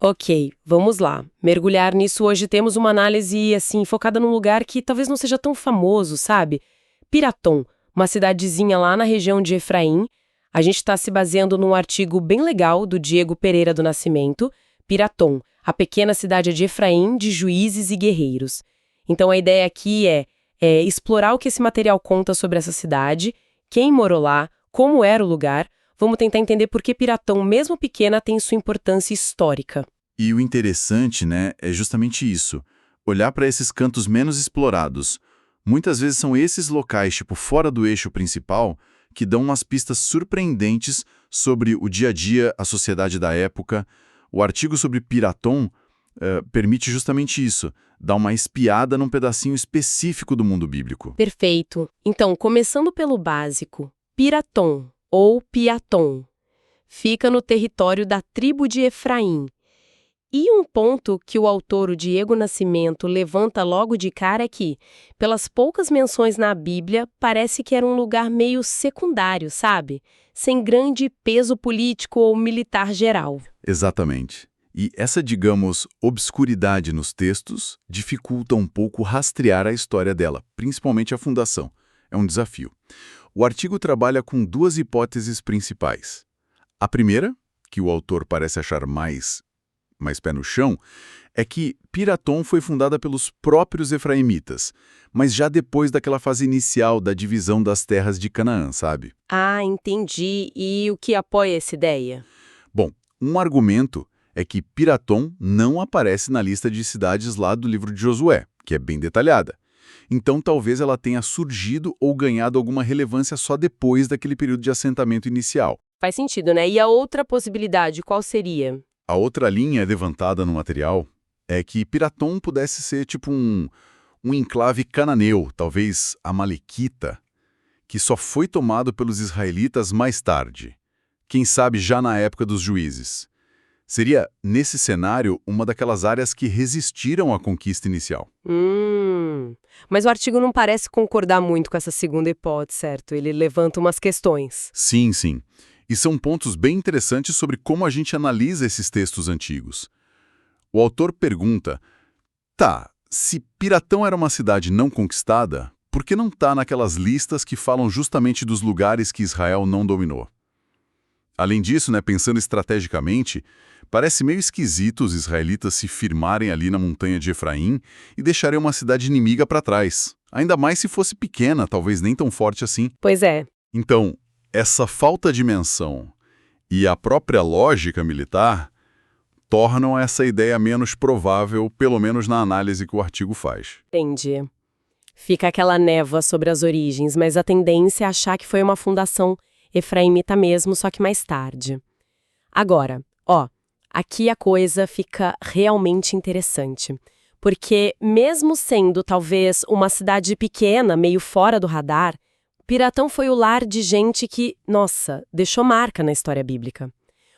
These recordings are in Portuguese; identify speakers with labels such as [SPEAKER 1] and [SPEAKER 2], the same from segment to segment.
[SPEAKER 1] Ok, vamos lá. Mergulhar nisso hoje temos uma análise, assim, focada num lugar que talvez não seja tão famoso, sabe? Piratom, uma cidadezinha lá na região de Efraim. A gente está se baseando num artigo bem legal do Diego Pereira do Nascimento, Piratom, a pequena cidade de Efraim de juízes e guerreiros. Então a ideia aqui é explorar o que esse material conta sobre essa cidade, quem morou lá, como era o lugar. Vamos tentar entender por que Piratão, mesmo pequena, tem sua importância histórica.
[SPEAKER 2] E o interessante, né, é justamente isso. Olhar para esses cantos menos explorados. Muitas vezes são esses locais, tipo, fora do eixo principal, que dão umas pistas surpreendentes sobre o dia a dia, a sociedade da época. O artigo sobre Piratom permite justamente isso, dar uma espiada num pedacinho específico do mundo bíblico.
[SPEAKER 1] Perfeito. Então, começando pelo básico, Piratom, ou Piatom, fica no território da tribo de Efraim. E um ponto que o autor, o Diego Nascimento, levanta logo de cara é que, pelas poucas menções na Bíblia, parece que era um lugar meio secundário, sabe? Sem grande peso político ou militar geral.
[SPEAKER 2] Exatamente. E essa, digamos, obscuridade nos textos dificulta um pouco rastrear a história dela, principalmente a fundação. É um desafio. O artigo trabalha com duas hipóteses principais. A primeira, que o autor parece achar mais pé no chão, é que Piratom foi fundada pelos próprios efraimitas, mas já depois daquela fase inicial da divisão das terras de Canaã, sabe?
[SPEAKER 1] Ah, entendi. E o que apoia essa ideia?
[SPEAKER 2] Bom, um argumento é que Piratom não aparece na lista de cidades lá do livro de Josué, que é bem detalhada. Então talvez ela tenha surgido ou ganhado alguma relevância só depois daquele período de assentamento inicial.
[SPEAKER 1] Faz sentido, né? E a outra possibilidade, qual seria?
[SPEAKER 2] A outra linha levantada no material é que Piratom pudesse ser tipo um enclave cananeu, talvez amalequita, que só foi tomado pelos israelitas mais tarde. Quem sabe já na época dos juízes. Seria, nesse cenário, uma daquelas áreas que resistiram à conquista inicial.
[SPEAKER 1] Mas o artigo não parece concordar muito com essa segunda hipótese, certo? Ele levanta umas questões.
[SPEAKER 2] Sim, sim. E são pontos bem interessantes sobre como a gente analisa esses textos antigos. O autor pergunta, se Piratão era uma cidade não conquistada, por que não está naquelas listas que falam justamente dos lugares que Israel não dominou? Além disso, pensando estrategicamente, parece meio esquisito os israelitas se firmarem ali na montanha de Efraim e deixarem uma cidade inimiga para trás. Ainda mais se fosse pequena, talvez nem tão forte assim.
[SPEAKER 1] Pois é.
[SPEAKER 2] Então, essa falta de menção e a própria lógica militar tornam essa ideia menos provável, pelo menos na análise que o artigo faz.
[SPEAKER 1] Entendi. Fica aquela névoa sobre as origens, mas a tendência é achar que foi uma fundação efraimita mesmo, só que mais tarde. Agora, aqui a coisa fica realmente interessante. Porque mesmo sendo talvez uma cidade pequena, meio fora do radar, Piratão foi o lar de gente que, deixou marca na história bíblica.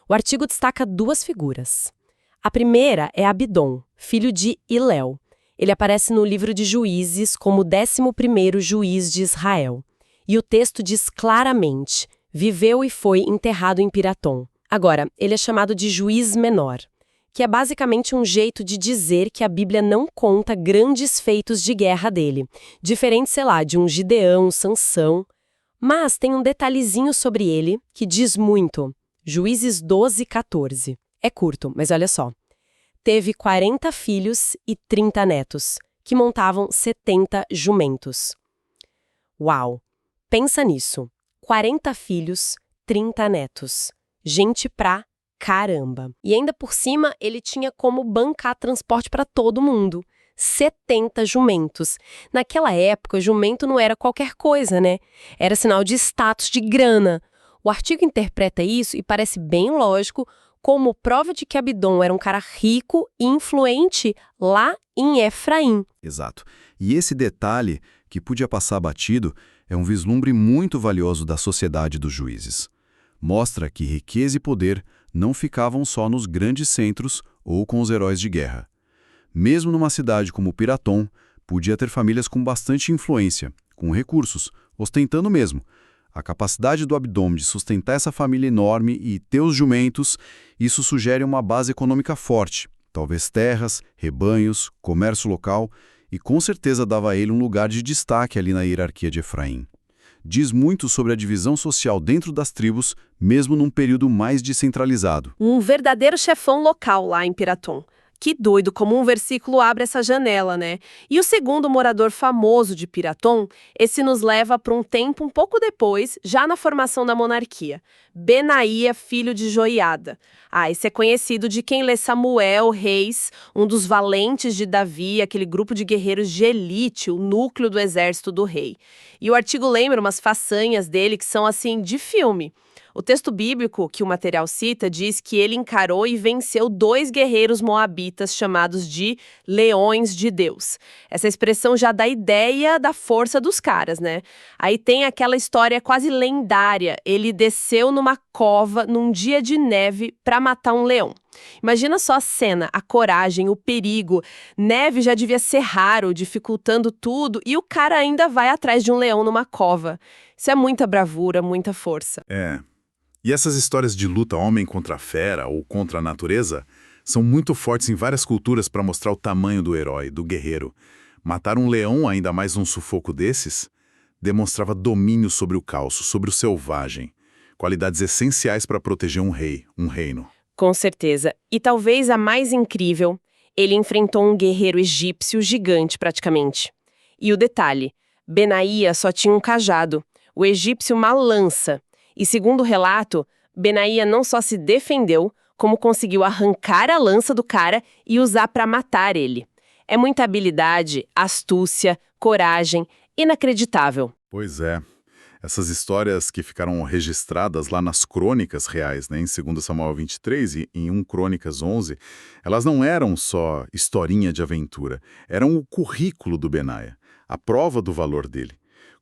[SPEAKER 1] O artigo destaca duas figuras. A primeira é Abidom, filho de Hilel. Ele aparece no livro de Juízes como o 11º juiz de Israel. E o texto diz claramente, viveu e foi enterrado em Piratom. Agora, ele é chamado de juiz menor, que é basicamente um jeito de dizer que a Bíblia não conta grandes feitos de guerra dele, diferente, de um Gideão, Sansão. Mas tem um detalhezinho sobre ele que diz muito. Juízes 12:14. É curto, mas olha só. Teve 40 filhos e 30 netos, que montavam 70 jumentos. Uau! Pensa nisso. 40 filhos, 30 netos. Gente pra caramba. E ainda por cima, ele tinha como bancar transporte para todo mundo. 70 jumentos. Naquela época, jumento não era qualquer coisa, né? Era sinal de status, de grana. O artigo interpreta isso e parece bem lógico como prova de que Abidom era um cara rico e influente lá em Efraim.
[SPEAKER 3] Exato. E esse detalhe, que podia passar batido, é um vislumbre muito valioso da sociedade dos juízes. Mostra que riqueza e poder não ficavam só nos grandes centros ou com os heróis de guerra. Mesmo numa cidade como Piratom, podia ter famílias com bastante influência, com recursos, ostentando mesmo. A capacidade do abdômen de sustentar essa família enorme e ter os jumentos, isso sugere uma base econômica forte. Talvez terras, rebanhos, comércio local, e com certeza dava a ele um lugar de destaque ali na hierarquia de Efraim. Diz muito sobre a divisão social dentro das tribos, mesmo num período mais descentralizado.
[SPEAKER 4] Um verdadeiro chefão local lá em Piratom. Que doido como um versículo abre essa janela, né? E o segundo morador famoso de Piratom, esse nos leva para um tempo um pouco depois, já na formação da monarquia. Benaía, filho de Joiada. Esse é conhecido de quem lê Samuel, Reis, um dos valentes de Davi, aquele grupo de guerreiros de elite, o núcleo do exército do rei. E o artigo lembra umas façanhas dele que são, assim, de filme. O texto bíblico que o material cita diz que ele encarou e venceu 2 guerreiros moabitas chamados de leões de Deus. Essa expressão já dá ideia da força dos caras, né? Aí tem aquela história quase lendária. Ele desceu numa cova num dia de neve para matar um leão. Imagina só a cena, a coragem, o perigo. Neve já devia ser raro, dificultando tudo, e o cara ainda vai atrás de um leão numa cova. Isso é muita bravura, muita força.
[SPEAKER 2] E essas histórias de luta homem contra a fera ou contra a natureza são muito fortes em várias culturas para mostrar o tamanho do herói, do guerreiro. Matar um leão, ainda mais num sufoco desses, demonstrava domínio sobre o caos, sobre o selvagem. Qualidades essenciais para proteger um rei, um reino.
[SPEAKER 1] Com certeza. E talvez a mais incrível, ele enfrentou um guerreiro egípcio gigante praticamente. E o detalhe, Benaía só tinha um cajado, o egípcio uma lança. E segundo o relato, Benaía não só se defendeu, como conseguiu arrancar a lança do cara e usar para matar ele. É muita habilidade, astúcia, coragem, inacreditável.
[SPEAKER 2] Pois é. Essas histórias que ficaram registradas lá nas crônicas reais, né, em 2 Samuel 23 e em 1 Crônicas 11, elas não eram só historinha de aventura, eram o currículo do Benaia, a prova do valor dele.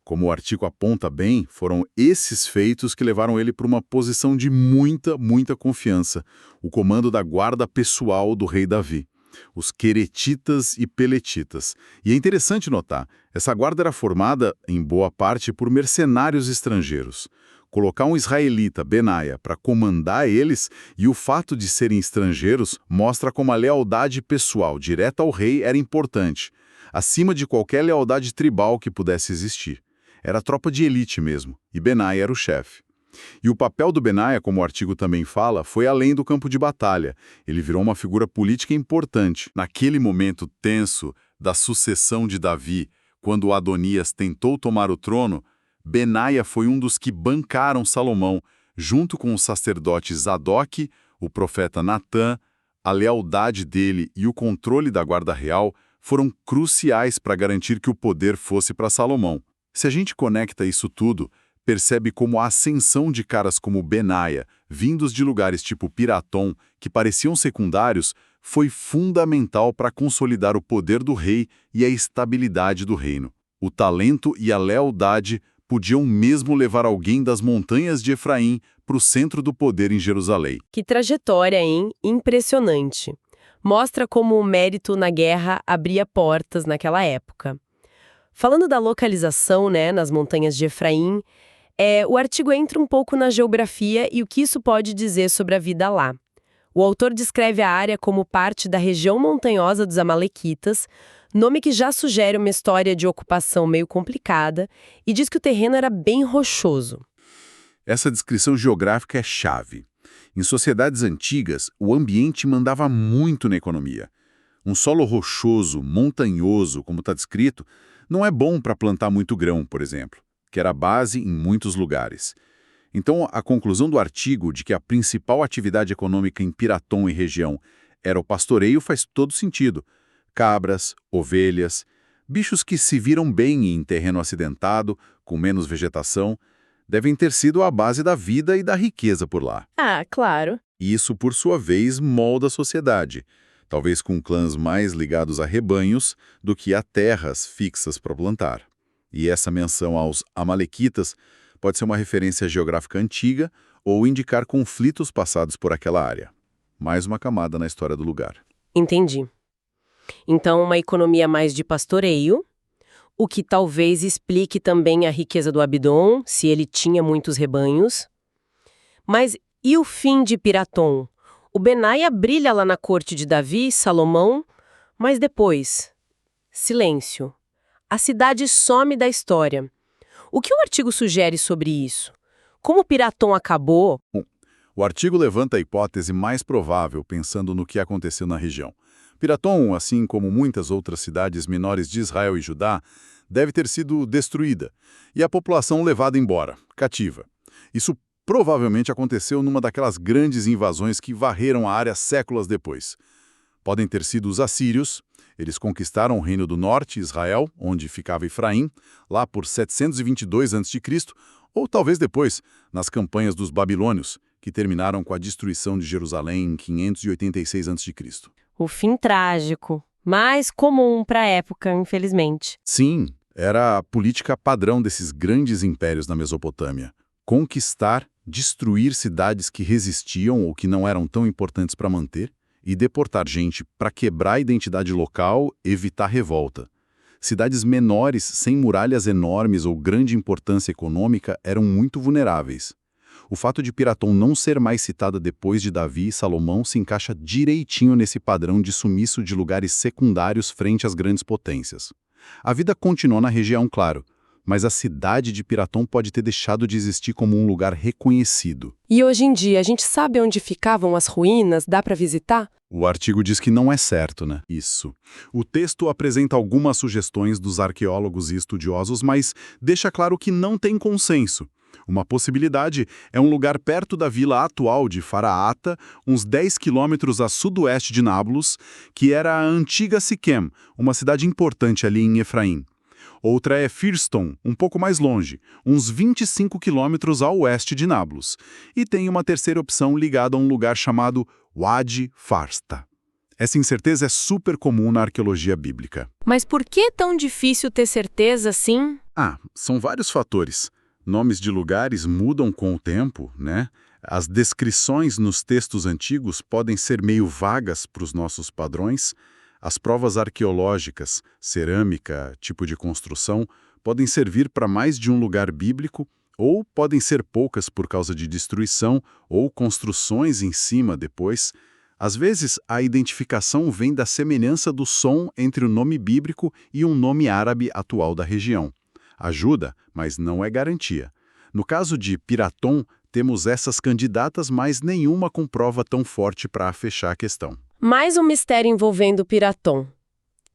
[SPEAKER 2] Como o artigo aponta bem, foram esses feitos que levaram ele para uma posição de muita confiança, o comando da guarda pessoal do rei Davi, os queretitas e peletitas. E é interessante notar, essa guarda era formada, em boa parte, por mercenários estrangeiros. Colocar um israelita, Benaia, para comandar eles e o fato de serem estrangeiros mostra como a lealdade pessoal direta ao rei era importante, acima de qualquer lealdade tribal que pudesse existir. Era tropa de elite mesmo, e Benaia era o chefe. E o papel do Benaia, como o artigo também fala, foi além do campo de batalha. Ele virou uma figura política importante. Naquele momento tenso da sucessão de Davi, quando Adonias tentou tomar o trono, Benaia foi um dos que bancaram Salomão, junto com o sacerdote Zadok, o profeta Natã. A lealdade dele e o controle da guarda real foram cruciais para garantir que o poder fosse para Salomão. Se a gente conecta isso tudo, percebe como a ascensão de caras como Benaia, vindos de lugares tipo Piratom, que pareciam secundários, foi fundamental para consolidar o poder do rei e a estabilidade do reino. O talento e a lealdade podiam mesmo levar alguém das montanhas de Efraim para o centro do poder em Jerusalém.
[SPEAKER 1] Que trajetória, hein? Impressionante. Mostra como o mérito na guerra abria portas naquela época. Falando da localização, né, nas montanhas de Efraim, o artigo entra um pouco na geografia e o que isso pode dizer sobre a vida lá. O autor descreve a área como parte da região montanhosa dos Amalequitas, nome que já sugere uma história de ocupação meio complicada, e diz que o terreno era bem rochoso.
[SPEAKER 2] Essa descrição geográfica é chave. Em sociedades antigas, o ambiente mandava muito na economia. Um solo rochoso, montanhoso, como está descrito, não é bom para plantar muito grão, por exemplo, que era a base em muitos lugares. Então, a conclusão do artigo de que a principal atividade econômica em Piratom e região era o pastoreio faz todo sentido. Cabras, ovelhas, bichos que se viram bem em terreno acidentado, com menos vegetação, devem ter sido a base da vida e da riqueza por lá.
[SPEAKER 1] Claro.
[SPEAKER 2] Isso, por sua vez, molda a sociedade, talvez com clãs mais ligados a rebanhos do que a terras fixas para plantar. E essa menção aos Amalequitas pode ser uma referência geográfica antiga ou indicar conflitos passados por aquela área. Mais uma camada na história do lugar.
[SPEAKER 1] Entendi. Então, uma economia mais de pastoreio, O que talvez explique também a riqueza do Abdon, se ele tinha muitos rebanhos. Mas e o fim de Piratom? O Benaia brilha lá na corte de Davi, Salomão, mas depois, silêncio. A cidade some da história. O que o artigo sugere sobre isso? Como Piratom acabou?
[SPEAKER 2] O artigo levanta a hipótese mais provável, pensando no que aconteceu na região. Piratom, assim como muitas outras cidades menores de Israel e Judá, deve ter sido destruída e a população levada embora, cativa. Isso provavelmente aconteceu numa daquelas grandes invasões que varreram a área séculos depois. Podem ter sido os assírios. Eles conquistaram o Reino do Norte, Israel, onde ficava Efraim, lá por 722 a.C., ou talvez depois, nas campanhas dos babilônios, que terminaram com a destruição de Jerusalém em 586 a.C.
[SPEAKER 1] O fim trágico, mais comum para a época, infelizmente.
[SPEAKER 2] Sim, era a política padrão desses grandes impérios na Mesopotâmia. Conquistar, destruir cidades que resistiam ou que não eram tão importantes para manter, e deportar gente para quebrar a identidade local, evitar revolta. Cidades menores, sem muralhas enormes ou grande importância econômica, eram muito vulneráveis. O fato de Piratom não ser mais citada depois de Davi e Salomão se encaixa direitinho nesse padrão de sumiço de lugares secundários frente às grandes potências. A vida continuou na região, claro, mas a cidade de Piratom pode ter deixado de existir como um lugar reconhecido.
[SPEAKER 1] E hoje em dia, a gente sabe onde ficavam as ruínas? Dá para visitar?
[SPEAKER 2] O artigo diz que não é certo, né? Isso. O texto apresenta algumas sugestões dos arqueólogos e estudiosos, mas deixa claro que não tem consenso. Uma possibilidade é um lugar perto da vila atual de Faraata, uns 10 quilômetros a sudoeste de Nablus, que era a antiga Siquém, uma cidade importante ali em Efraim. Outra é Firston, um pouco mais longe, uns 25 quilômetros a oeste de Nablus. E tem uma terceira opção ligada a um lugar chamado Wadi Farsta. Essa incerteza é super comum na arqueologia bíblica.
[SPEAKER 1] Mas por que é tão difícil ter certeza assim?
[SPEAKER 2] São vários fatores. Nomes de lugares mudam com o tempo, né? As descrições nos textos antigos podem ser meio vagas para os nossos padrões. As provas arqueológicas, cerâmica, tipo de construção, podem servir para mais de um lugar bíblico, ou podem ser poucas por causa de destruição ou construções em cima depois. Às vezes, a identificação vem da semelhança do som entre o nome bíblico e um nome árabe atual da região. Ajuda, mas não é garantia. No caso de Piratom, temos essas candidatas, mas nenhuma com prova tão forte para fechar a questão.
[SPEAKER 1] Mais um mistério envolvendo Piratom.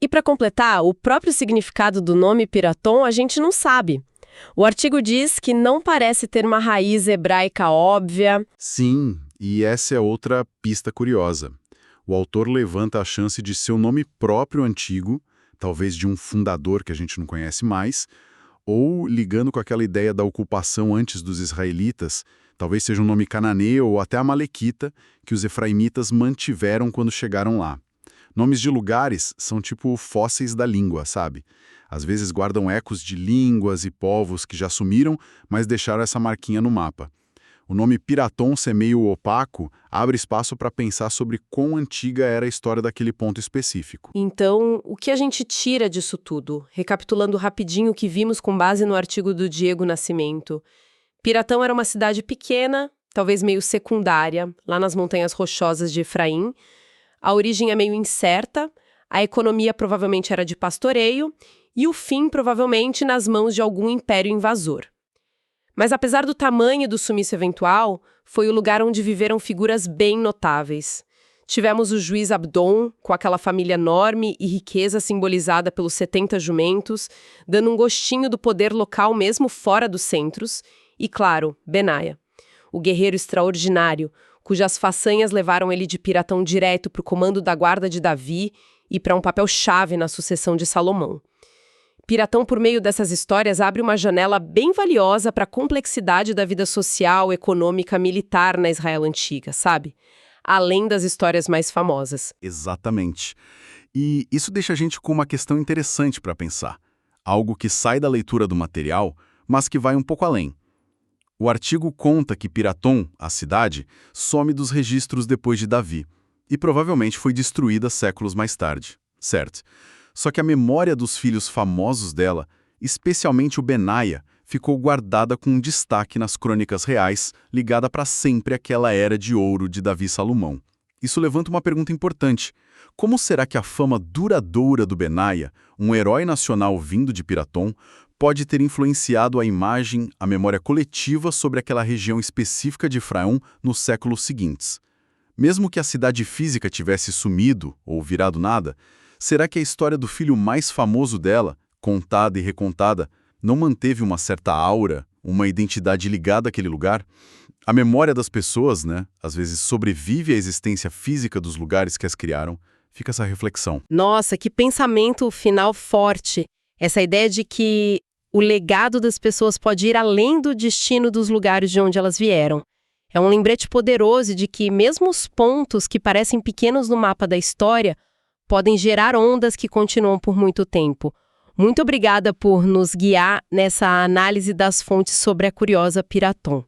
[SPEAKER 1] E para completar, o próprio significado do nome Piratom a gente não sabe. O artigo diz que não parece ter uma raiz hebraica óbvia.
[SPEAKER 2] Sim, e essa é outra pista curiosa. O autor levanta a chance de ser um nome próprio antigo, talvez de um fundador que a gente não conhece mais, ou ligando com aquela ideia da ocupação antes dos israelitas, talvez seja um nome cananeu ou até amalequita, que os efraimitas mantiveram quando chegaram lá. Nomes de lugares são tipo fósseis da língua, sabe? Às vezes guardam ecos de línguas e povos que já sumiram, mas deixaram essa marquinha no mapa. O nome Piratom ser meio opaco abre espaço para pensar sobre quão antiga era a história daquele ponto específico.
[SPEAKER 1] Então, o que a gente tira disso tudo? Recapitulando rapidinho o que vimos com base no artigo do Diego Nascimento. Piratão era uma cidade pequena, talvez meio secundária, lá nas montanhas rochosas de Efraim. A origem é meio incerta, a economia provavelmente era de pastoreio e o fim provavelmente nas mãos de algum império invasor. Mas apesar do tamanho do sumiço eventual, foi o lugar onde viveram figuras bem notáveis. Tivemos o juiz Abdon, com aquela família enorme e riqueza simbolizada pelos 70 jumentos, dando um gostinho do poder local mesmo fora dos centros. E, claro, Benaia, o guerreiro extraordinário, cujas façanhas levaram ele de Piratão direto para o comando da guarda de Davi e para um papel-chave na sucessão de Salomão. Piratão, por meio dessas histórias, abre uma janela bem valiosa para a complexidade da vida social, econômica, militar na Israel antiga, sabe? Além das histórias mais famosas.
[SPEAKER 2] Exatamente. E isso deixa a gente com uma questão interessante para pensar. Algo que sai da leitura do material, mas que vai um pouco além. O artigo conta que Piratom, a cidade, some dos registros depois de Davi, e provavelmente foi destruída séculos mais tarde. Certo.
[SPEAKER 3] Só que a memória dos filhos famosos dela, especialmente o Benaia, ficou guardada com um destaque nas crônicas reais, ligada para sempre àquela era de ouro de Davi e Salomão. Isso levanta uma pergunta importante. Como será que a fama duradoura do Benaia, um herói nacional vindo de Piratom, pode ter influenciado a imagem, a memória coletiva sobre aquela região específica de Efraim nos séculos seguintes? Mesmo que a cidade física tivesse sumido ou virado nada, será que a história do filho mais famoso dela, contada e recontada, não manteve uma certa aura, uma identidade ligada àquele lugar? A memória das pessoas, às vezes sobrevive à existência física dos lugares que as criaram. Fica essa reflexão.
[SPEAKER 1] Nossa, que pensamento final forte. Essa ideia de que o legado das pessoas pode ir além do destino dos lugares de onde elas vieram. É um lembrete poderoso de que mesmo os pontos que parecem pequenos no mapa da história podem gerar ondas que continuam por muito tempo. Muito obrigada por nos guiar nessa análise das fontes sobre a curiosa Piratom.